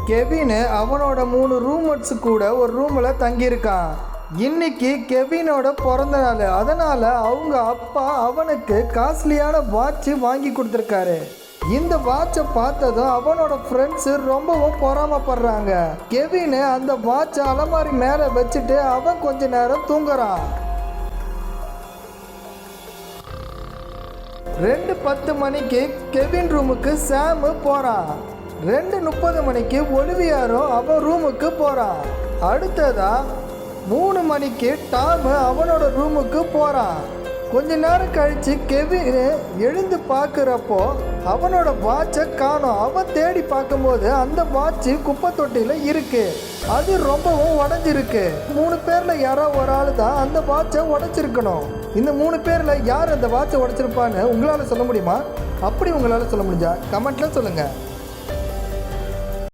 Kevin அவனோட 3 roommates கூட ஒரு ரூமில் தங்கியிருக்கான். இன்னைக்கு கெவினோட பிறந்த நாள். அதனால் அவங்க அப்பா அவனுக்கு காஸ்ட்லியான வாட்ச் வாங்கி கொடுத்துருக்காரு. இந்த வாட்சை பார்த்ததும் அவனோட ஃப்ரெண்ட்ஸு ரொம்பவும் பொறாமப்படுறாங்க. கெவின் அந்த வாட்சை அலமாரி மேலே வச்சுட்டு அவன் கொஞ்ச நேரம் தூங்குறான். 2:10 மணிக்கு கெவின் ரூமுக்கு சாமு போகிறான். 2:30 மணிக்கு ஒலிவியாரும் அவன் ரூமுக்கு போகிறான். அடுத்ததா 3 மணிக்கு டாமு அவனோட ரூமுக்கு போகிறான். கொஞ்ச நேரம் கழித்து கெவின் எழுந்து பார்க்குறப்போ அவனோட வாட்சை காணோம். அவன் தேடி பார்க்கும்போது அந்த வாட்சு குப்பை தொட்டியில் இருக்குது. அது ரொம்பவும் உடஞ்சிருக்கு. 3 பேரில் யாரோ ஒரு ஆள் தான் அந்த வாட்சை உடைச்சிருக்கணும். இந்த 3 பேரில் யார் அந்த வாட்சை உடைச்சிருப்பான்னு உங்களால் சொல்ல முடியுமா? அப்படி உங்களால் சொல்ல முடிஞ்சா கமெண்ட்டில் சொல்லுங்கள்.